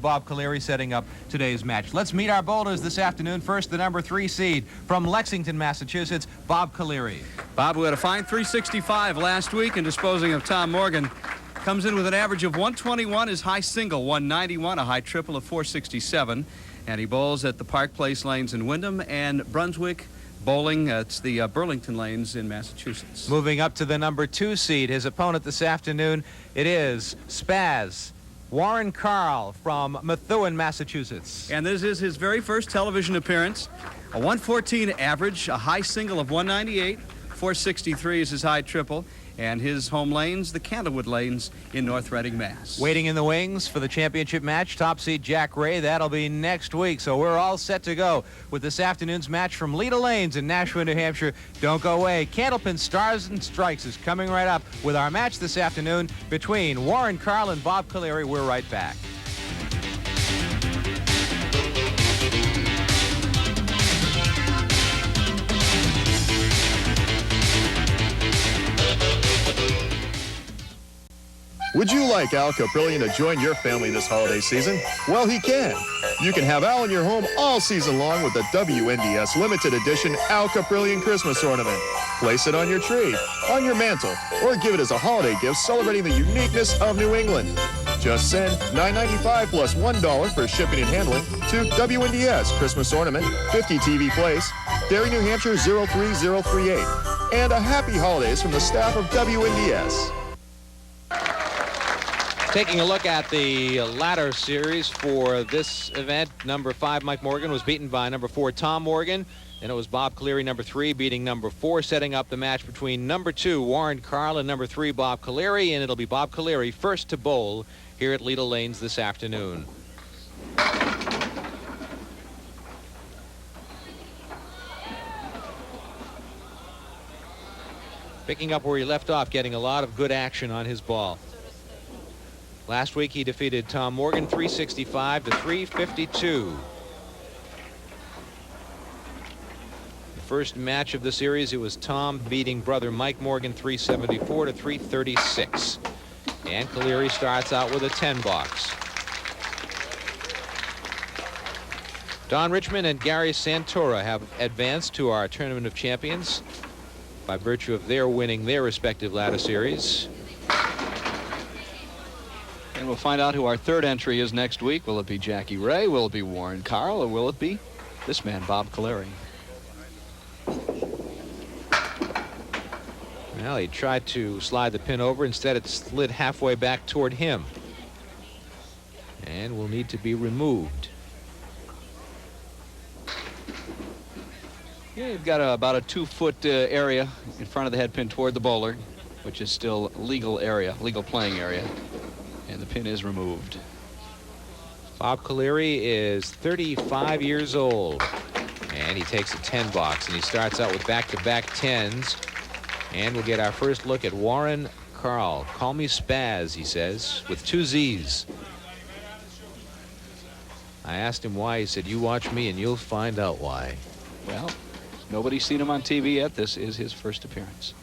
Bob Caliri setting up today's match. Let's meet our bowlers this afternoon. First, the number 3 seed from Lexington, Massachusetts, Bob Caliri. Bob, who had a fine 365 last week in disposing of Tom Morgan, comes in with an average of 121, his high single 191, a high triple of 467, and he bowls at the Park Place lanes in Wyndham and Brunswick Bowling. It's the Burlington lanes in Massachusetts. Moving up to the number 2 seed, his opponent this afternoon, it is Spazz, Warren Karl from Methuen, Massachusetts. And this is his very first television appearance. A 114 average, a high single of 198, 463 is his high triple, and his home lanes, the Candlewood lanes in North Reading, Mass. Waiting in the wings for the championship match, top seed Jack Ray. That'll be next week, so we're all set to go with this afternoon's match from Leda Lanes in Nashua, New Hampshire. Don't go away. Candlepin Stars and Strikes is coming right up with our match this afternoon between Warren Karl and Bob Caliri. We're right back. Would you like Al Caprillion to join your family this holiday season? Well, he can. You can have Al in your home all season long with the WNDS limited edition Al Caprillion Christmas ornament. Place it on your tree, on your mantle, or give it as a holiday gift celebrating the uniqueness of New England. Just send $9.95 plus $1 for shipping and handling to WNDS Christmas Ornament, 50 TV Place, Derry, New Hampshire 03038. And a happy holidays from the staff of WNDS. Taking a look at the ladder series for this event, number 5 Mike Morgan was beaten by number 4 Tom Morgan, and it was Bob Caliri, number 3, beating number 4, setting up the match between number 2 Warren Karl and number 3 Bob Caliri, and it'll be Bob Caliri first to bowl here at Leda Lanes this afternoon. Picking up where he left off, getting a lot of good action on his ball. Last week he defeated Tom Morgan 365 to 352. The first match of the series, it was Tom beating brother Mike Morgan 374 to 336. And Caliri starts out with a 10 box. Don Richmond and Gary Santora have advanced to our Tournament of Champions by virtue of their winning their respective ladder series. And we'll find out who our third entry is next week. Will it be Jackie Ray? Will it be Warren Karl? Or will it be this man, Bob Caliri? Well, he tried to slide the pin over. Instead, it slid halfway back toward him. And will need to be removed. Yeah, you've got about a 2-foot area in front of the head pin toward the bowler, which is still legal area, legal playing area. And the pin is removed. Bob Caliri is 35 years old, and he takes a 10 box, and he starts out with back-to-back 10s. And we'll get our first look at Warren Karl. Call me Spazz, he says, with 2 Z's. I asked him why. He said, you watch me and you'll find out why. Well, nobody's seen him on TV yet. This is his first appearance.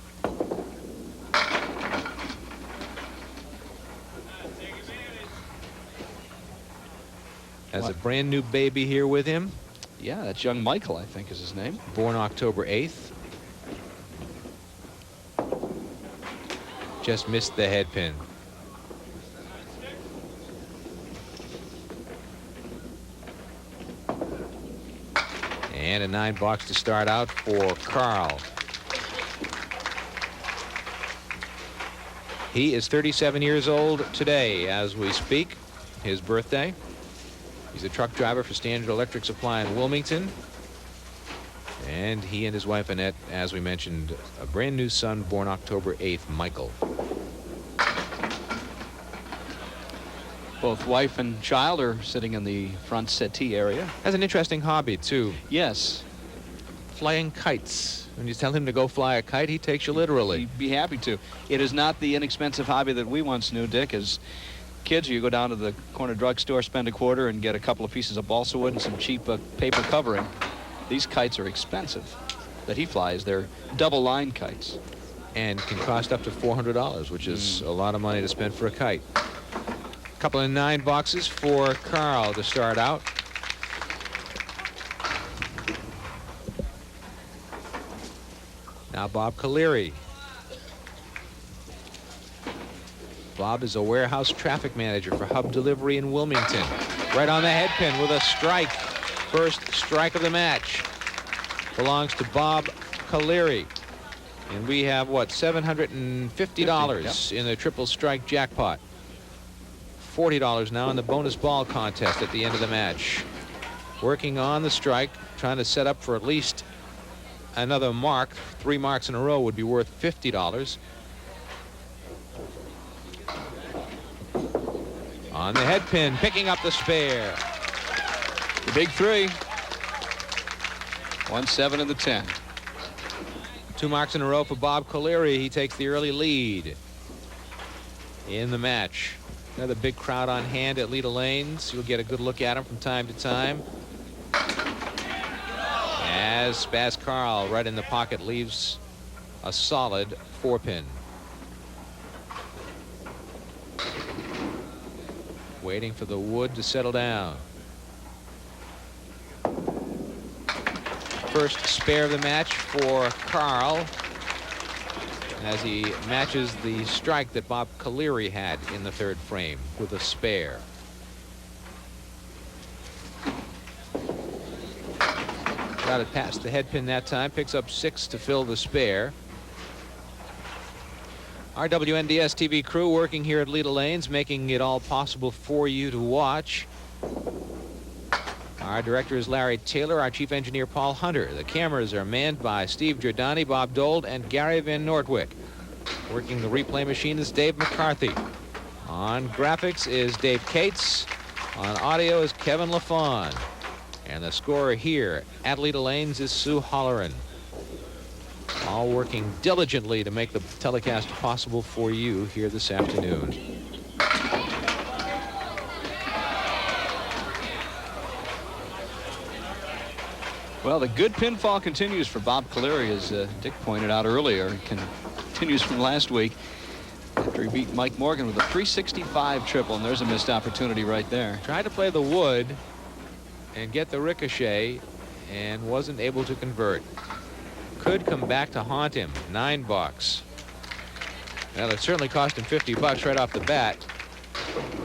Has a brand new baby here with him. Yeah, that's young Michael, I think is his name. Born October 8th. Just missed the head pin. And a 9 box to start out for Karl. He is 37 years old today as we speak, his birthday. He's a truck driver for Standard Electric Supply in Wilmington. And he and his wife Annette, as we mentioned, a brand new son born October 8th, Michael. Both wife and child are sitting in the front settee area. Has an interesting hobby, too. Yes. Flying kites. When you tell him to go fly a kite, he takes you literally. He'd be happy to. It is not the inexpensive hobby that we once knew, Dick. As kids, you go down to the corner drugstore, spend a quarter, and get a couple of pieces of balsa wood and some cheap paper covering. These kites are expensive. That he flies, they're double-line kites. And can cost up to $400, which is a lot of money to spend for a kite. couple of 9 boxes for Karl to start out. Now Bob Caliri. Bob is a warehouse traffic manager for Hub Delivery in Wilmington. Right on the head pin with a strike. First strike of the match belongs to Bob Caliri. And we have, what, $750 in the triple strike jackpot. $40 now in the bonus ball contest at the end of the match. Working on the strike, trying to set up for at least another mark. 3 marks in a row would be worth $50. On the head pin, picking up the spare. The big 3. 1, 7, and the 10. 2 marks in a row for Bob Caliri. He takes the early lead in the match. Another big crowd on hand at Leda Lanes. You'll get a good look at him from time to time. As Spazz Karl right in the pocket leaves a solid 4-pin. Waiting for the wood to settle down. First spare of the match for Karl as he matches the strike that Bob Caliri had in the 3rd frame with a spare. Got it past the head pin that time. Picks up 6 to fill the spare. Our WNDS TV crew working here at Leda Lanes, making it all possible for you to watch. Our director is Larry Taylor, our chief engineer Paul Hunter. The cameras are manned by Steve Giordani, Bob Dold, and Gary Van Nordwick. Working the replay machine is Dave McCarthy. On graphics is Dave Cates. On audio is Kevin LaFawn. And the scorer here at Leda Lanes is Sue Holleran. All working diligently to make the telecast possible for you here this afternoon. Well, the good pinfall continues for Bob Caliri, as Dick pointed out earlier. It continues from last week after he beat Mike Morgan with a 365 triple, and there's a missed opportunity right there. Tried to play the wood and get the ricochet and wasn't able to convert. Could come back to haunt him. $9. Well, it certainly cost him $50 right off the bat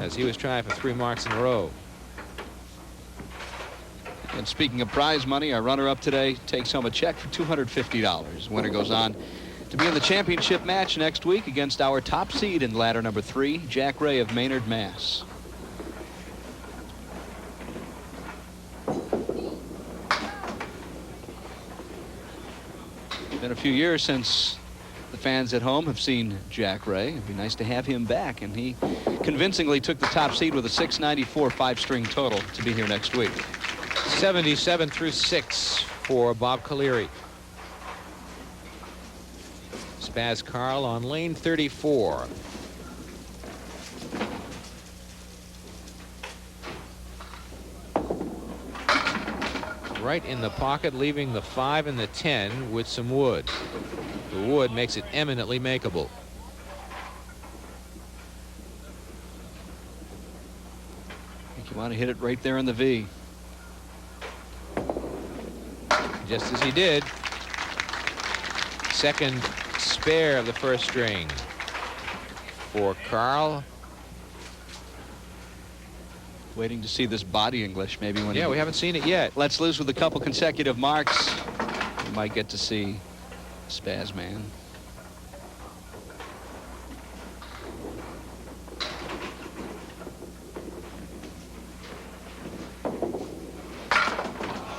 as he was trying for 3 marks in a row. And speaking of prize money, our runner-up today takes home a check for $250. Winner goes on to be in the championship match next week against our top seed in ladder number 3, Jack Ray of Maynard, Mass. It's been a few years since the fans at home have seen Jack Ray. It'd be nice to have him back, and he convincingly took the top seed with a 694 5-string total to be here next week. 77 through 6 for Bob Caliri. Spazz Karl on lane 34. Right in the pocket, leaving the 5 and the 10 with some wood. The wood makes it eminently makeable. I think you want to hit it right there in the V. Just as he did. Second spare of the 1st string for Karl. Waiting to see this body English maybe when we haven't seen it yet. Lets loose with a couple consecutive marks. You might get to see Spazz man.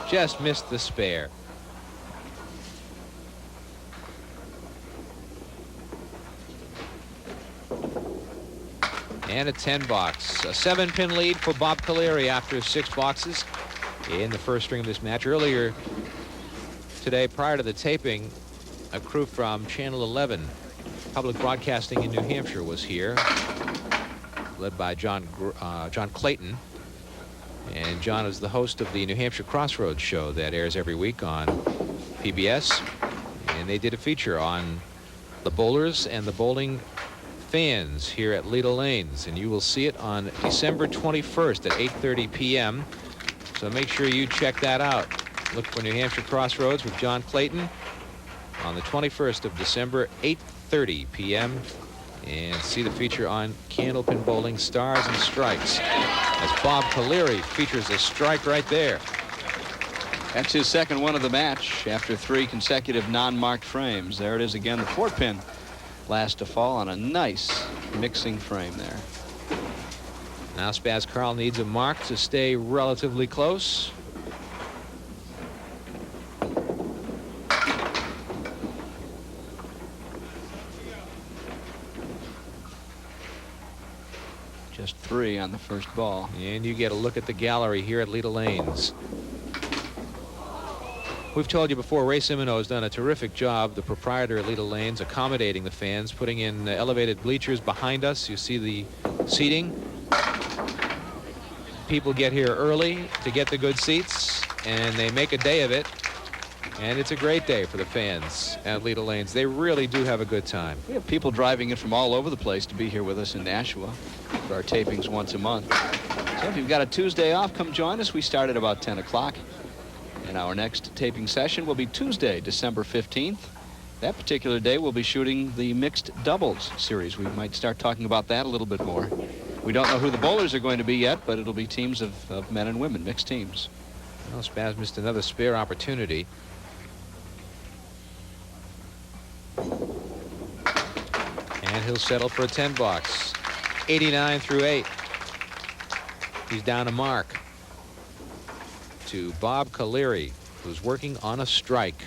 Just missed the spare. And a 10 box. A 7-pin lead for Bob Caliri after 6 boxes in the 1st string of this match. Earlier today, prior to the taping, a crew from Channel 11 Public Broadcasting in New Hampshire was here, led by John Clayton. And John is the host of the New Hampshire Crossroads show that airs every week on PBS. And they did a feature on the bowlers and the bowling fans here at Leda Lanes, and you will see it on December 21st at 8:30 p.m. So make sure you check that out. Look for New Hampshire Crossroads with John Clayton on the 21st of December, 8:30 p.m. and see the feature on Candlepin Bowling Stars and Strikes as Bob Caliri features a strike right there. That's his second one of the match after 3 consecutive non-marked frames. There it is again, the 4-pin last to fall on a nice mixing frame there. Now Spazz Karl needs a mark to stay relatively close. Just 3 on the first ball. And you get a look at the gallery here at Leda Lanes. We've told you before, Ray Simino has done a terrific job, the proprietor at Leda Lanes, accommodating the fans, putting in elevated bleachers behind us. You see the seating. People get here early to get the good seats, and they make a day of it. And it's a great day for the fans at Leda Lanes. They really do have a good time. We have people driving in from all over the place to be here with us in Nashua for our tapings once a month. So if you've got a Tuesday off, come join us. We start at about 10 o'clock. And our next taping session will be Tuesday, December 15th. That particular day we'll be shooting the mixed doubles series. We might start talking about that a little bit more. We don't know who the bowlers are going to be yet, but it'll be teams of men and women, mixed teams. Well, Spazz missed another spare opportunity. And he'll settle for a 10 box. 89 through 8. He's down a mark to Bob Caliri, who's working on a strike.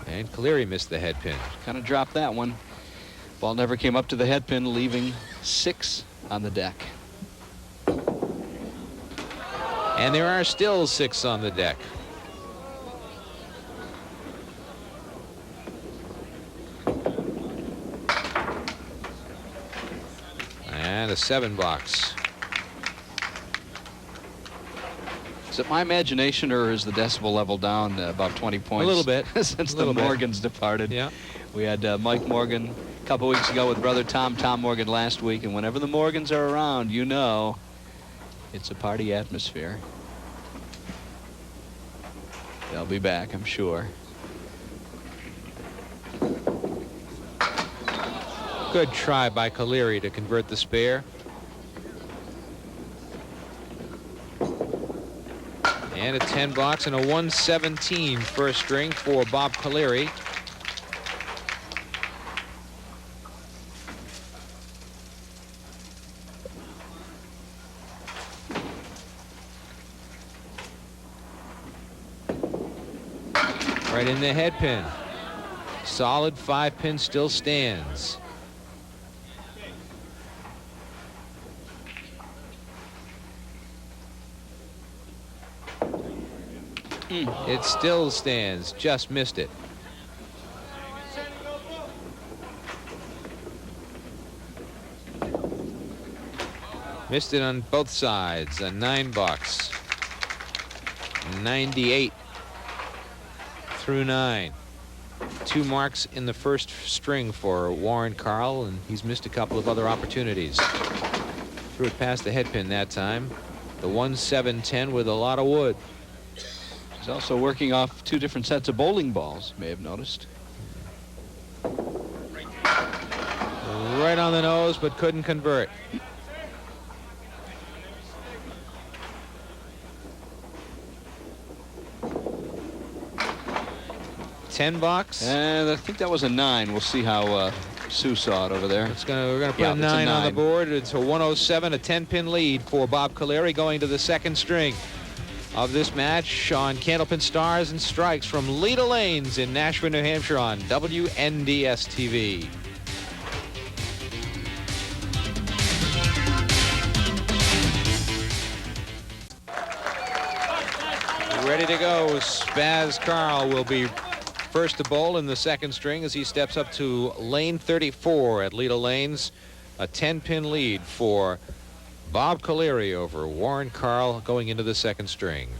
And Caliri missed the head pin. Kind of dropped that one. Ball never came up to the head pin, leaving 6 on the deck. And there are still 6 on the deck. And a 7 box. Is it my imagination, or is the decibel level down about 20 points? A little bit. Since the Morgans departed. Yeah. We had Mike Morgan a couple weeks ago with brother Tom Morgan last week, and whenever the Morgans are around, you know it's a party atmosphere. They'll be back, I'm sure. Good try by Caliri to convert the spare. And a 10 box and a 117 first string for Bob Caliri. Right in the head pin. Solid 5-pin still stands. It still stands, just missed it. Missed it on both sides. A 9 box. 98 through 9. 2 marks in the first string for Warren Karl, and he's missed a couple of other opportunities. Threw it past the head pin that time. The 1-7-10 with a lot of wood. He's also working off 2 different sets of bowling balls, you may have noticed. Right on the nose, but couldn't convert. $10 box. And I think that was a 9. We'll see how Sue saw it over there. We're gonna put a 9 on the board. It's a 107, a 10-pin lead for Bob Caliri going to the second string of this match on Candlepin Stars and Strikes from Leda Lanes in Nashua, New Hampshire on WNDS TV. Ready to go. Spazz Karl will be first to bowl in the second string as he steps up to lane 34 at Leda Lanes. A 10-pin lead for Bob Caliri over Warren Karl going into the second string.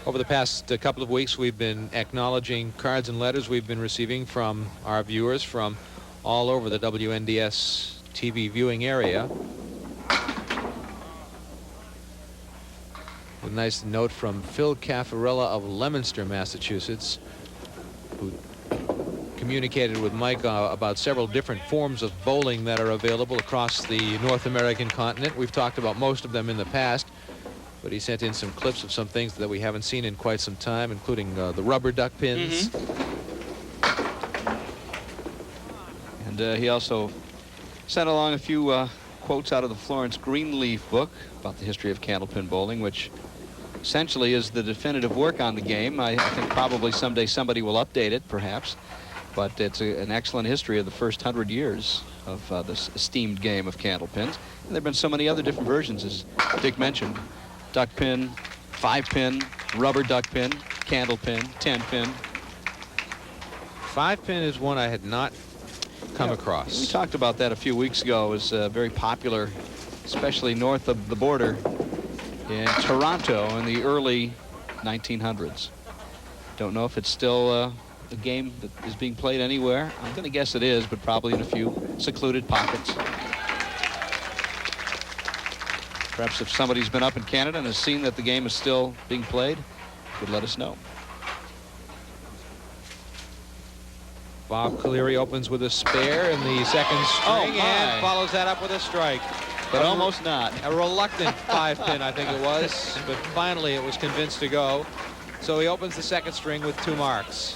Over the past couple of weeks, we've been acknowledging cards and letters we've been receiving from our viewers from all over the WNDS TV viewing area. A nice note from Phil Caffarella of Leominster, Massachusetts, who communicated with Mike about several different forms of bowling that are available across the North American continent. We've talked about most of them in the past, but he sent in some clips of some things that we haven't seen in quite some time, including the rubber duck pins. And he also sent along a few quotes out of the Florence Greenleaf book about the history of candlepin bowling, which essentially is the definitive work on the game. I think probably someday somebody will update it, perhaps, but it's an excellent history of the first 100 years of this esteemed game of candlepins. And there have been so many other different versions, as Dick mentioned. Duck pin, 5-pin, rubber duck pin, candle pin, 10-pin. 5-pin is one I had not come across. We talked about that a few weeks ago. It was very popular, especially north of the border in Toronto in the early 1900s. Don't know if it's still a game that is being played anywhere. I'm going to guess it is, but probably in a few secluded pockets. Perhaps if somebody's been up in Canada and has seen that the game is still being played, could let us know. Bob Caliri opens with a spare in the second string and follows that up with a strike. But almost not. A reluctant 5-pin, I think it was, but finally it was convinced to go. So he opens the second string with 2 marks.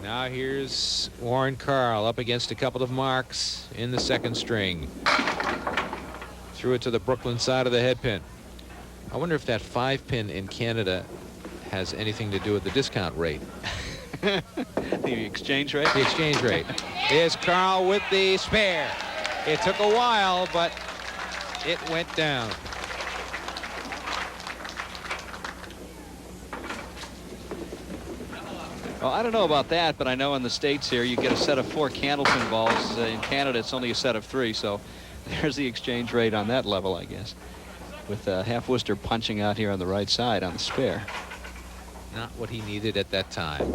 Now here's Warren Karl up against a couple of marks in the second string. Threw it to the Brooklyn side of the head pin. I wonder if that 5-pin in Canada has anything to do with the discount rate. The exchange rate? The exchange rate. Here's Karl with the spare. It took a while, but it went down. Well, I don't know about that, but I know in the States here you get a set of 4 candlepin balls. In Canada, it's only a set of 3, so there's the exchange rate on that level, I guess. With Half Worcester punching out here on the right side on the spare. Not what he needed at that time.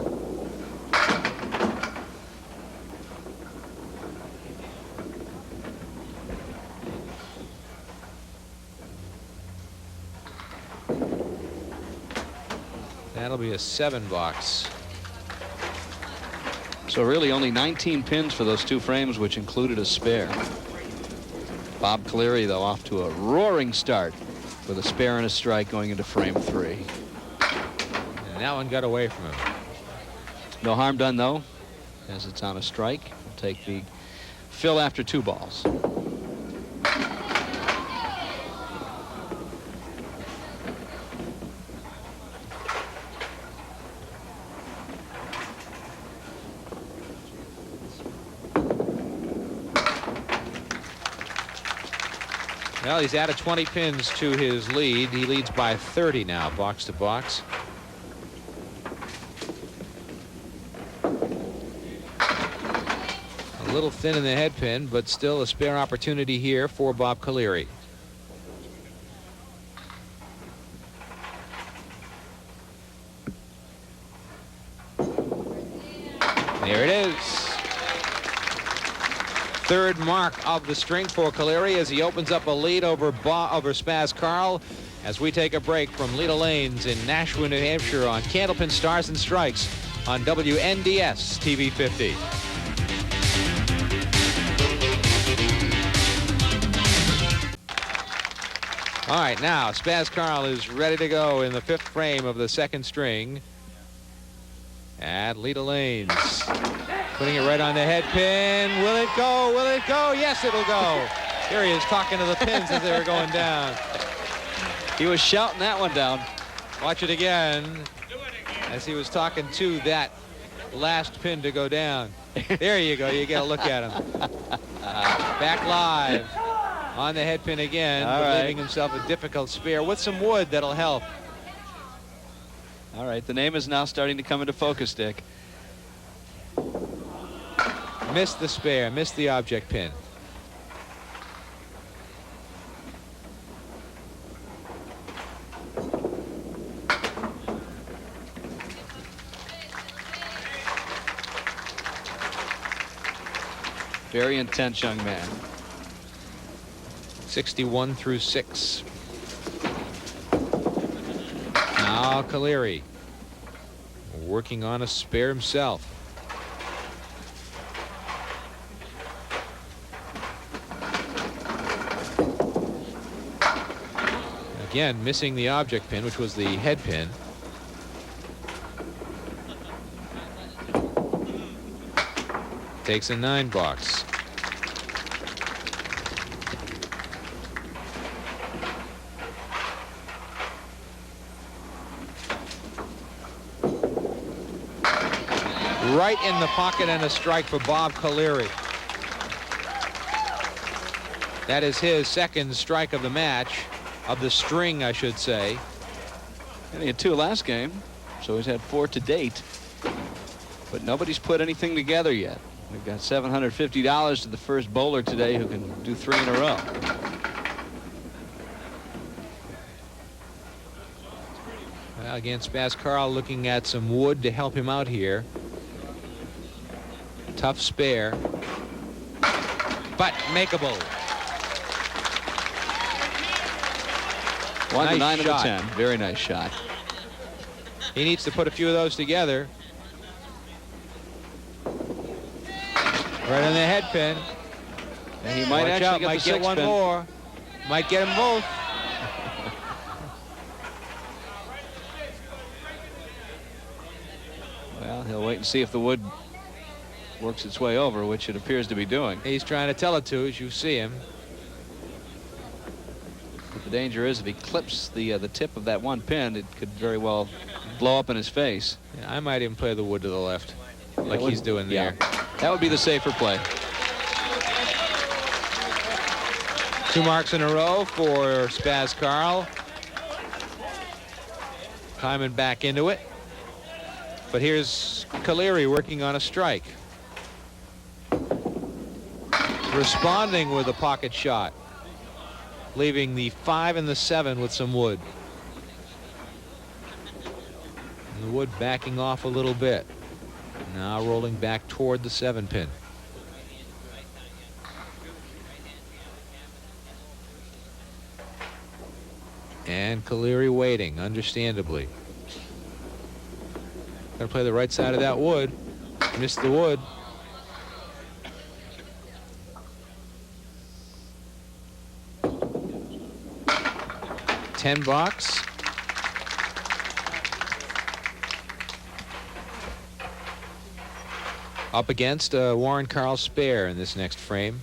That'll be a 7-box. So really only 19 pins for those 2 frames, which included a spare. Bob Caliri, though, off to a roaring start with a spare and a strike going into frame 3. And that one got away from him. No harm done, though, as it's on a strike. We'll take the fill after 2 balls. Well, he's added 20 pins to his lead. He leads by 30 now, box to box. A little thin in the head pin, but still a spare opportunity here for Bob Caliri. There it is. 3rd mark of the string for Caliri as he opens up a lead over Spazz Karl as we take a break from Leda Lanes in Nashua, New Hampshire on Candlepin Stars and Strikes on WNDS TV 50. All right, now Spazz Karl is ready to go in the 5th frame of the second string at Leda Lanes. Putting it right on the head pin. Will it go? Will it go? Yes, it'll go. Here he is talking to the pins as they were going down. He was shouting that one down. Watch it again as he was talking to that last pin to go down. There you go. You get a look at him. Back live on the head pin again, but leaving himself a difficult spare with some wood that'll help. All right, the name is now starting to come into focus, Dick. Missed the spare, missed the object pin. Very intense young man. 61 through 6. Now Caliri working on a spare himself. Again, missing the object pin, which was the head pin. Takes a 9 box. Right in the pocket and a strike for Bob Caliri. That is his second strike of the match, of the string, I should say. And he had 2 last game, so he's had 4 to date. But nobody's put anything together yet. We've got $750 to the first bowler today who can do 3 in a row. Well, again, Spazz Karl looking at some wood to help him out here. Tough spare, but makeable. 1 to Nice 9 of the shot. 10. Very nice shot. He needs to put a few of those together. Right on the head pin. And he might Watch actually out, get might the get 6 one pin. more. Might get them both. Well, he'll wait and see if the wood works its way over, which it appears to be doing. He's trying to tell it to, as you see him. But the danger is if he clips the tip of that one pin, it could very well blow up in his face. Yeah, I might even play the wood to the left, like would- he's doing there. Yeah. That would be the safer play. 2 marks in a row for Spazz Karl. Climbing back into it. But here's Caliri working on a strike. Responding with a pocket shot. Leaving the 5 and the 7 with some wood. And the wood backing off a little bit. Now rolling back toward the 7 pin. And Caliri waiting, understandably. Gotta play the right side of that wood. Missed the wood. $10. Up against Warren Karl spare in this next frame.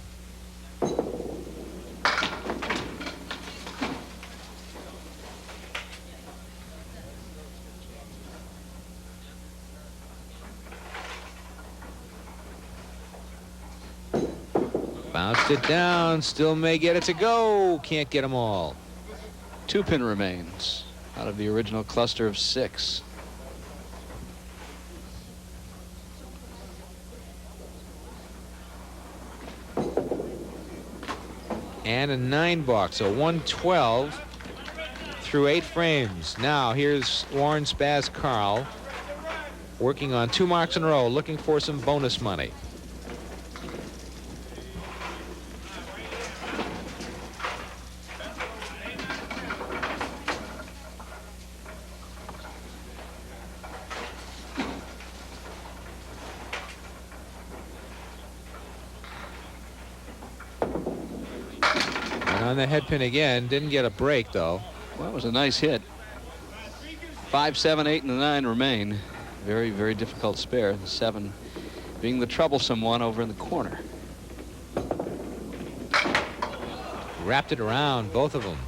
Bounced it down, still may get it to go. Can't get them all. 2 pin remains out of the original cluster of 6. And a 9 box, so 112 through 8 frames. Now here's Warren Spazz Karl working on 2 marks in a row, looking for some bonus money. On the head pin again, didn't get a break though. Well, that was a nice hit. 5, 7, 8, and the 9 remain. Very, very difficult spare. The 7 being the troublesome one over in the corner. Wrapped it around, both of them.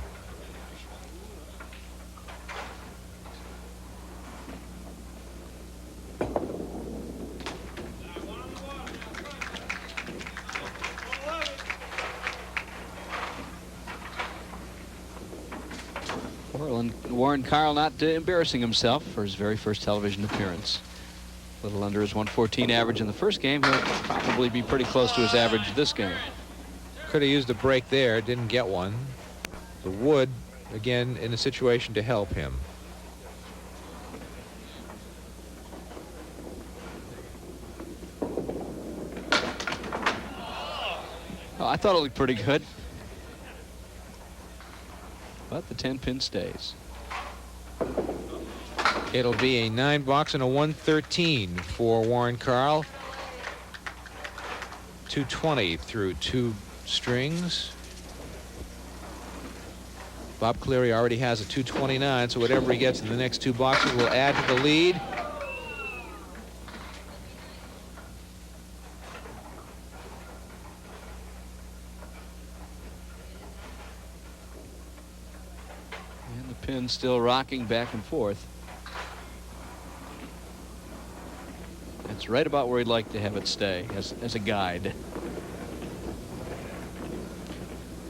Warren Karl not embarrassing himself for his very first television appearance. A little under his 114 average in the first game. He'll probably be pretty close to his average this game. Could have used a break there, didn't get one. The wood, again, in a situation to help him. I thought it looked pretty good. But the 10-pin stays. It'll be a 9-box and a 113 for Warren Karl. 220 through 2 strings. Bob Caliri already has a 229, so whatever he gets in the next 2 boxes will add to the lead. And the pin still rocking back and forth. That's right about where he'd like to have it stay as a guide.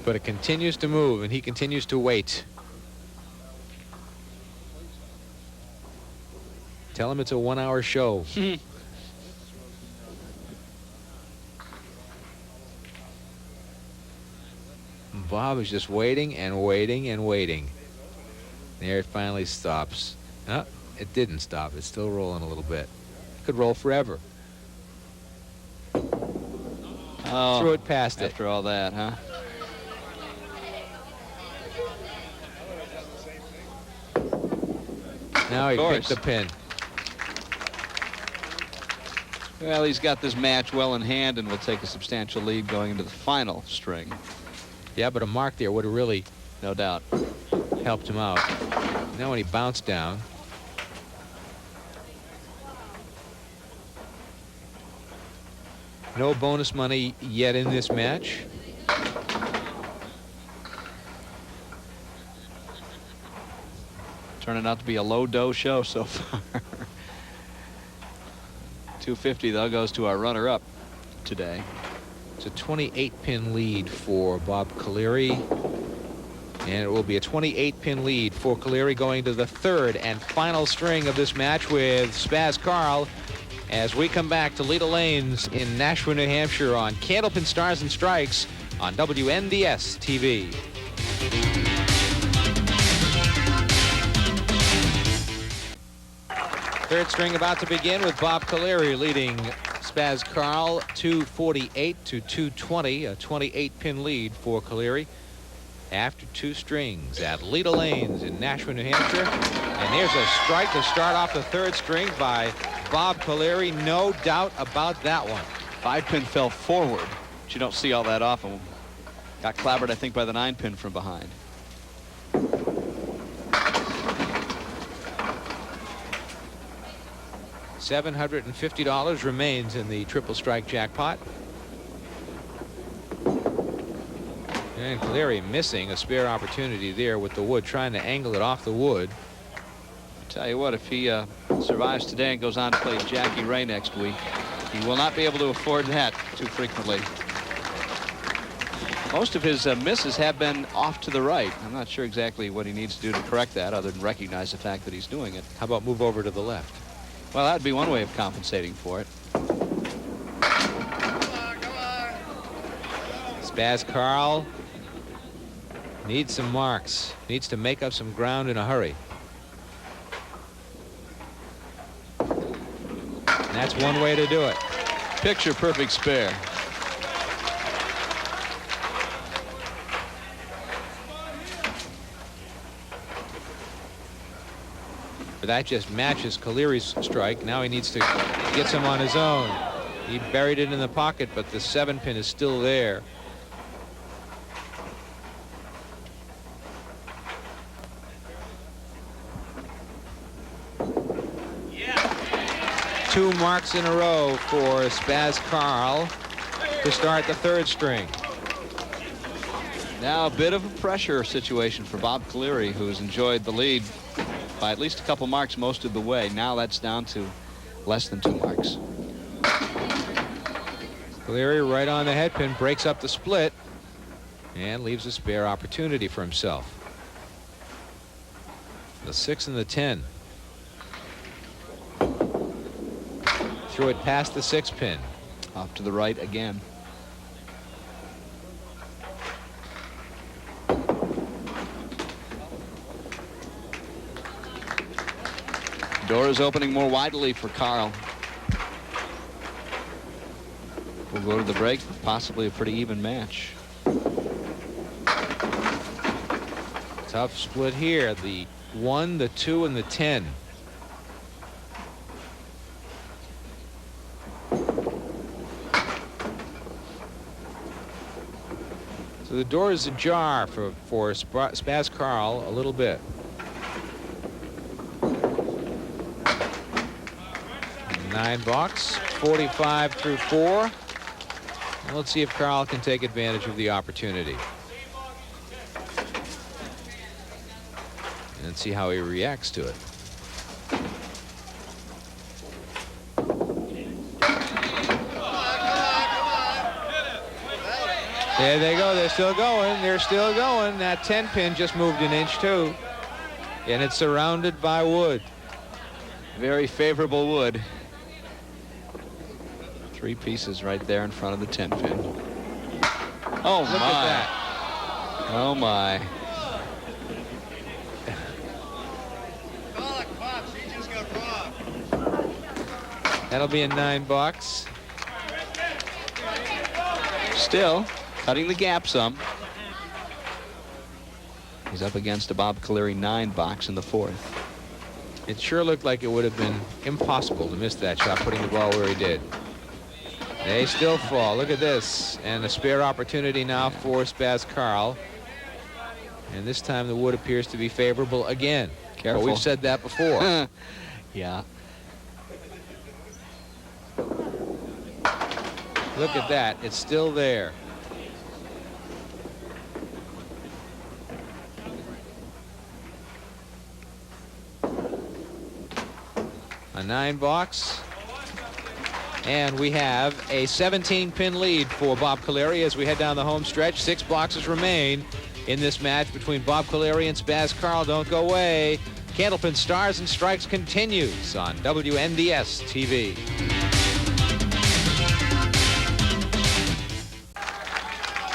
But it continues to move, and he continues to wait. Tell him it's a 1-hour show. Bob is just waiting and waiting and waiting. There it finally stops. Oh, it didn't stop. It's still rolling a little bit. Could roll forever. Oh, threw it past it. After all that, huh? Now he picked the pin. Well, he's got this match well in hand and will take a substantial lead going into the final string. Yeah, but a mark there would have really, no doubt, helped him out. Now when he bounced down. No bonus money yet in this match. Turning out to be a low-dough show so far. 250 though goes to our runner-up today. It's a 28-pin lead for Bob Caliri, and it will be a 28-pin lead for Caliri going to the 3rd and final string of this match with Spazz Karl as we come back to Leda Lanes in Nashua, New Hampshire on Candlepin Stars and Strikes on WNDS TV. Third string about to begin with Bob Caliri leading Spazz Karl 248 to 220, a 28-pin lead for Caliri after 2 strings at Leda Lanes in Nashua, New Hampshire. And there's a strike to start off the 3rd string by Bob Caliri. No doubt about that one. 5-pin fell forward, which you don't see all that often. Got clobbered, I think, by the 9-pin from behind. $750 remains in the triple strike jackpot. And Caliri missing a spare opportunity there with the wood, trying to angle it off the wood. Tell you what, if he survives today and goes on to play Jackie Ray next week, he will not be able to afford that too frequently. Most of his misses have been off to the right. I'm not sure exactly what he needs to do to correct that other than recognize the fact that he's doing it. How about move over to the left? Well, that would be one way of compensating for it. Spazz Karl needs some marks, needs to make up some ground in a hurry. And that's one way to do it. Picture perfect spare. But that just matches Caliri's strike. Now he needs to get some on his own. He buried it in the pocket, but the 7-pin is still there. Yeah. 2 marks in a row for Spazz Karl to start the 3rd string. Now a bit of a pressure situation for Bob Caliri, who's enjoyed the lead by at least a couple marks most of the way. Now that's down to less than 2 marks. Caliri right on the headpin, breaks up the split and leaves a spare opportunity for himself. The 6 and the 10. Threw it past the 6-pin. Off to the right again. Door is opening more widely for Karl. Will go to the break, possibly a pretty even match. Tough split here. The 1, the 2, and the 10. So the door is ajar for Spazz Karl a little bit. Nine box, 45 through 4. Well, let's see if Karl can take advantage of the opportunity. And see how he reacts to it. There they go. They're still going. They're still going. That 10 pin just moved an inch too. And it's surrounded by wood. Very favorable wood. 3 pieces right there in front of the 10 pin. Oh, look my. At that. Oh, my. That'll be a 9 box. Still cutting the gap some. He's up against a Bob Caliri 9 box in the 4th. It sure looked like it would have been impossible to miss that shot, putting the ball where he did. They still fall. Look at this. And a spare opportunity now for Spazz Karl. And this time the wood appears to be favorable again. Careful. But we've said that before. Yeah. Look at that. It's still there. A 9 box. And we have a 17-pin lead for Bob Caliri as we head down the home stretch. 6 boxes remain in this match between Bob Caliri and Spazz Karl. Don't go away. Candlepin Stars and Strikes continues on WNDS TV.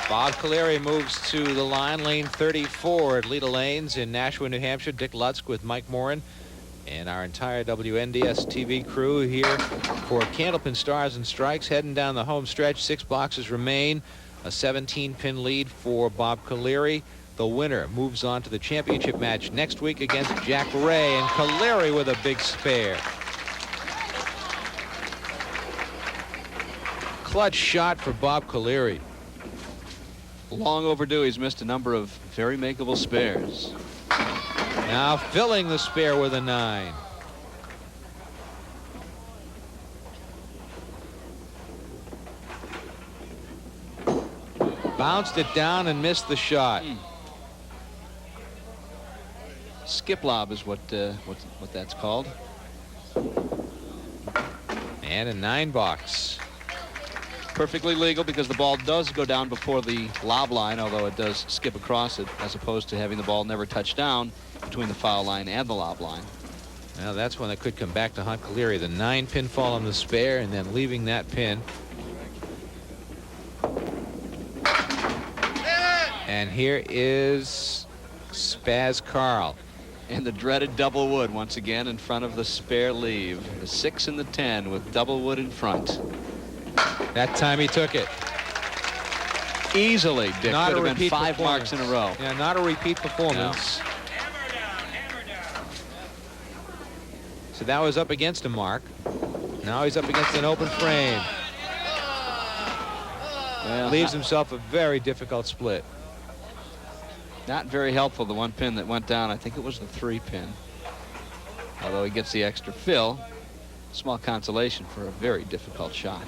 Bob Caliri moves to the line, lane 34 at Leda Lanes in Nashua, New Hampshire. Dick Lutzk with Mike Morin and our entire WNDS TV crew here for Candlepin Stars and Strikes, heading down the home stretch. 6 boxes remain. A 17-pin lead for Bob Caliri. The winner moves on to the championship match next week against Jack Ray, and Caliri with a big spare. Clutch shot for Bob Caliri. Long overdue. He's missed a number of very makeable spares. Now filling the spare with a 9. Bounced it down and missed the shot. Skip lob is what that's called. And a 9 box. Perfectly legal because the ball does go down before the lob line, although it does skip across it, as opposed to having the ball never touch down between the foul line and the lob line. Well, that's when it could come back to haunt Caliri. The 9-pin fall on the spare and then leaving that pin. And here is Spazz Karl. And the dreaded double wood once again in front of the spare leave. The 6 and the 10 with double wood in front. That time he took it. Easily, Dick. Not Could a have been repeat 5 marks in a row. Yeah, not a repeat performance. No. So that was up against a mark. Now he's up against an open frame. Well, Leaves himself a very difficult split. Not very helpful, the 1 pin that went down. I think it was the 3 pin. Although he gets the extra fill. Small consolation for a very difficult shot.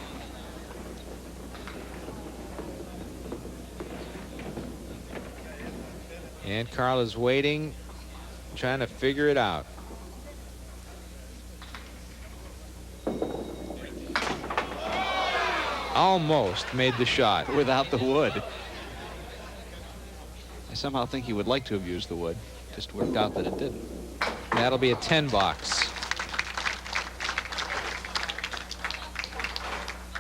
And Karl is waiting, trying to figure it out. Almost made the shot. Without the wood. I somehow think he would like to have used the wood. Just worked out that it didn't. That'll be a 10 box.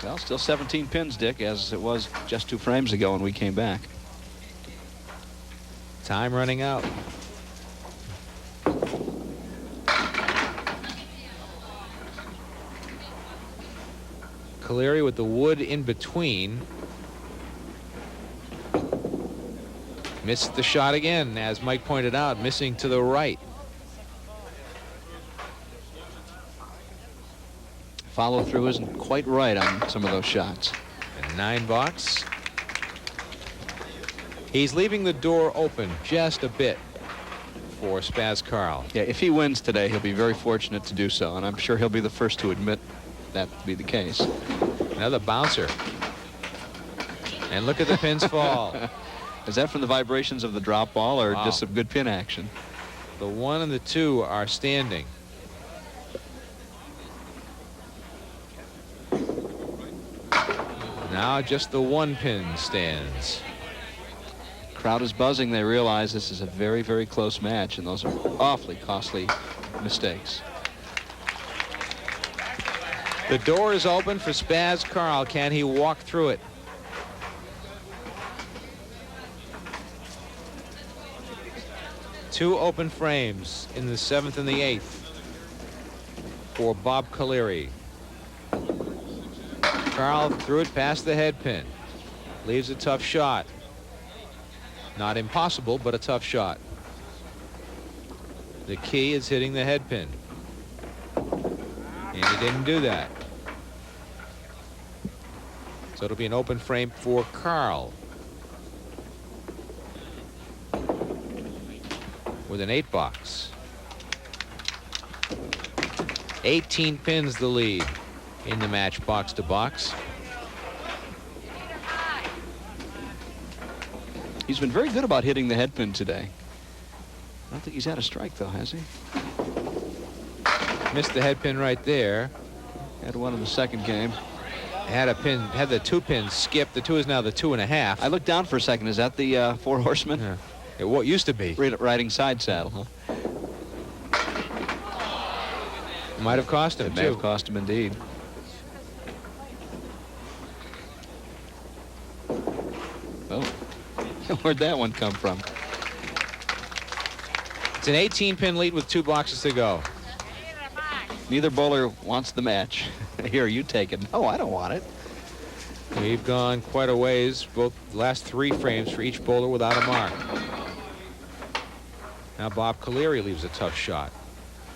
Well, still 17 pins, Dick, as it was just 2 frames ago when we came back. Time running out. Caliri with the wood in between. Missed the shot again, as Mike pointed out, missing to the right. Follow through isn't quite right on some of those shots. And 9 box. He's leaving the door open just a bit for Spazz Karl. Yeah, if he wins today, he'll be very fortunate to do so, and I'm sure he'll be the first to admit that to be the case. Another bouncer. And look at the pins fall. Is that from the vibrations of the drop ball or just some good pin action? The 1 and the 2 are standing. Now just the 1 pin stands. Crowd is buzzing. They realize this is a very, very close match, and those are awfully costly mistakes. The door is open for Spazz Karl. Can he walk through it? Two open frames in the 7th and the 8th for Bob Caliri. Karl threw it past the head pin. Leaves a tough shot. Not impossible, but a tough shot. The key is hitting the head pin. And he didn't do that. So it'll be an open frame for Karl. With an 8 box. 18 pins the lead in the match box to box. He's been very good about hitting the head pin today. I don't think he's had a strike, though, has he? Missed the head pin right there. Had one in the second game. Had a pin, had the 2 pins skipped. The 2 is now the 2.5. I looked down for a second. Is that the 4 horsemen? Yeah. It used to be. Riding side saddle, huh? Might have cost him, It may have cost him, indeed. Oh, where'd that one come from? It's an 18-pin lead with 2 boxes to go. Neither bowler wants the match. Here, you take it. No, I don't want it. We've gone quite a ways, both last 3 frames for each bowler without a mark. Now Bob Caliri leaves a tough shot.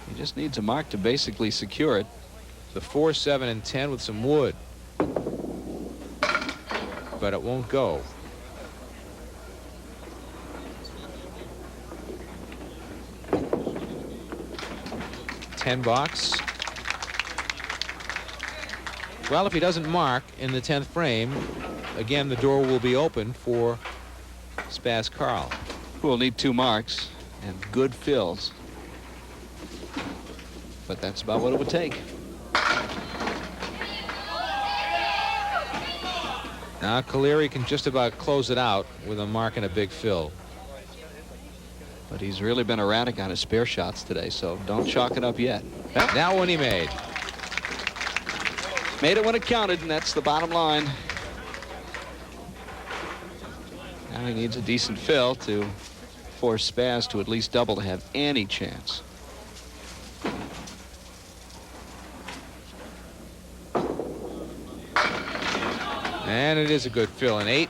He just needs a mark to basically secure it. The 4, 7, and 10 with some wood. But it won't go. $10 box. Well, if he doesn't mark in the 10th frame, again the door will be open for Spazz Karl. Who will need 2 marks and good fills. But that's about what it would take. Now Caliri can just about close it out with a mark and a big fill. But he's really been erratic on his spare shots today, so don't chalk it up yet. That one he made. Made it when it counted, and that's the bottom line. Now he needs a decent fill to force Spazz to at least double to have any chance. And it is a good fill. An 8.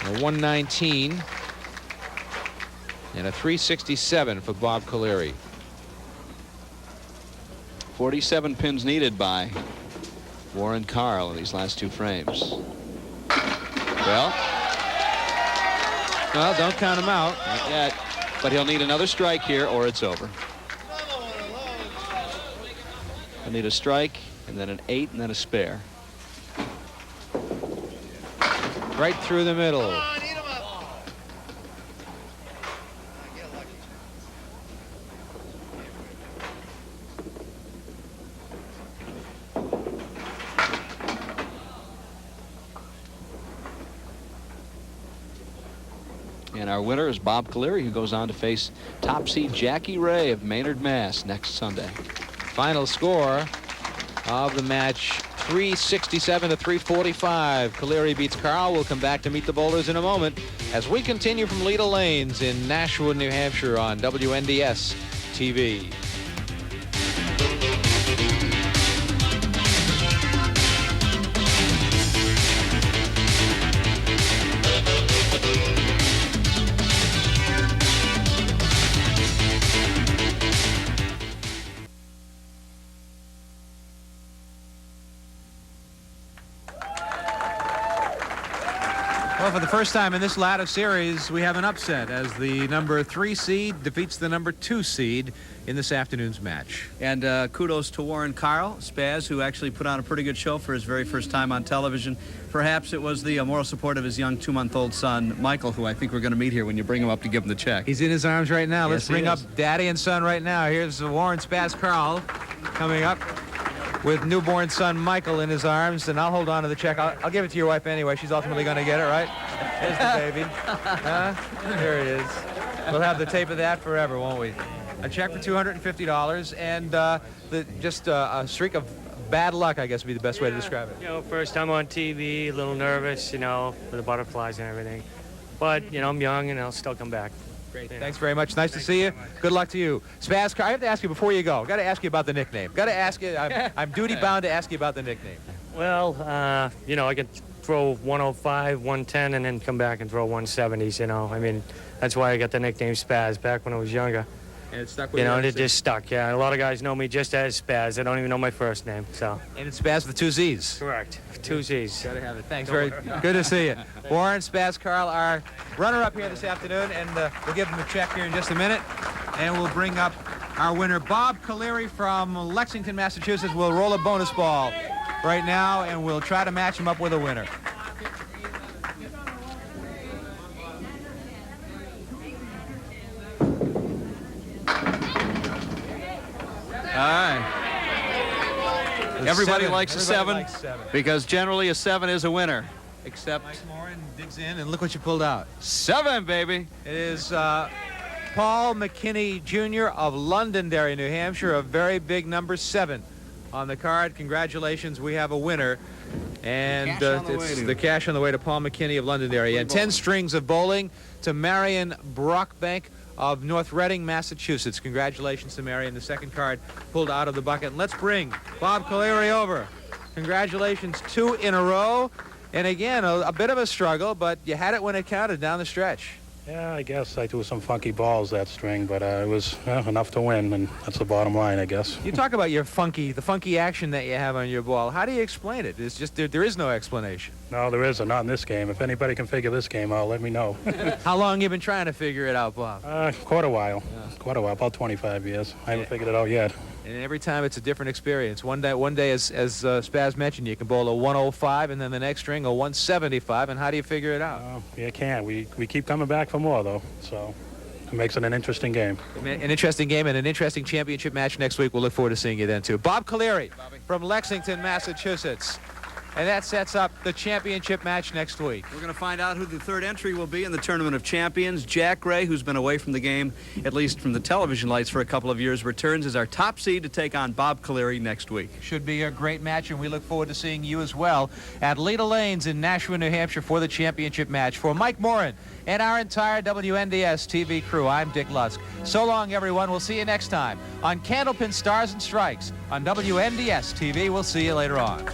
A 119. And a 367 for Bob Caliri. 47 pins needed by Warren Karl in these last 2 frames. Well, don't count him out. Not yet, but he'll need another strike here or it's over. He'll need a strike and then an 8 and then a spare. Right through the middle. And our winner is Bob Caliri, who goes on to face top seed Jackie Ray of Maynard, Mass. next Sunday. Final score of the match, 367 to 345. Caliri beats Karl. We'll come back to meet the bowlers in a moment as we continue from Leda Lanes in Nashua, New Hampshire on WNDS TV. Well, for the first time in this ladder series, we have an upset as the number 3 seed defeats the number 2 seed in this afternoon's match. And kudos to Warren Karl, Spazz, who actually put on a pretty good show for his very first time on television. Perhaps it was the moral support of his young 2-month-old son, Michael, who I think we're going to meet here when you bring him up to give him the check. He's in his arms right now. Yes, Let's bring up Daddy and son right now. Here's Warren Spazz Karl coming up with newborn son Michael in his arms, and I'll hold on to the check. I'll give it to your wife anyway. She's ultimately going to get it, right? There's the baby. There it is. We'll have the tape of that forever, won't we? A check for $250 and just a streak of bad luck, I guess would be the best way to describe it. You know, first time on TV, a little nervous, you know, for the butterflies and everything. But, you know, I'm young and I'll still come back. Great. Thanks very much. Nice to see you. Good luck to you. Spazz, I have to ask you before you go. Got to ask you about the nickname. Got to ask you. I'm duty bound to ask you about the nickname. Well, you know, I could throw 105, 110, and then come back and throw 170s, you know. I mean, that's why I got the nickname Spazz back when I was younger. And it stuck with you. You know, and it just stuck, yeah. A lot of guys know me just as Spazz. They don't even know my first name, so. And it's Spazz with 2 Z's. Correct. 2 Z's. Got to have it. Thanks. Very good to see you. Warren Spazz Karl, our runner-up here this afternoon, and we'll give him a check here in just a minute. And we'll bring up our winner, Bob Caliri from Lexington, Massachusetts. We'll roll a bonus ball right now, and we'll try to match him up with a winner. All right. Everybody likes a 7 because generally a 7 is a winner. Except Mike Morin digs in, and look what you pulled out. 7, baby. It is Paul McKinney Jr. of Londonderry, New Hampshire, a very big number 7 on the card. Congratulations, we have a winner. And it's the cash on the way to Paul McKinney of Londonderry. And 10 strings of bowling to Marion Brockbank of North Reading, Massachusetts. Congratulations to Marion. The second card pulled out of the bucket. And let's bring Bob Caliri over. Congratulations, 2 in a row. And again, a bit of a struggle, but you had it when it counted down the stretch. Yeah, I guess I threw some funky balls that string, but it was enough to win, and that's the bottom line, I guess. You talk about the funky action that you have on your ball. How do you explain it? It's just there is no explanation. No, there isn't, not in this game. If anybody can figure this game out, let me know. How long you been trying to figure it out, Bob? Quite a while. Quite a while, about 25 years. I haven't figured it out yet. And every time it's a different experience. One day, as Spazz mentioned, you can bowl a 105, and then the next string a 175. And how do you figure it out? You can't. We keep coming back for more, though. So it makes it an interesting game. An interesting game and an interesting championship match next week. We'll look forward to seeing you then, too. Bob Caliri from Lexington, Massachusetts. And that sets up the championship match next week. We're going to find out who the third entry will be in the Tournament of Champions. Jack Gray, who's been away from the game, at least from the television lights for a couple of years, returns as our top seed to take on Bob Caliri next week. Should be a great match, and we look forward to seeing you as well at Leda Lanes in Nashua, New Hampshire for the championship match. For Mike Morin and our entire WNDS TV crew, I'm Dick Lusk. So long, everyone. We'll see you next time on Candlepin Stars and Strikes on WNDS TV. We'll see you later on.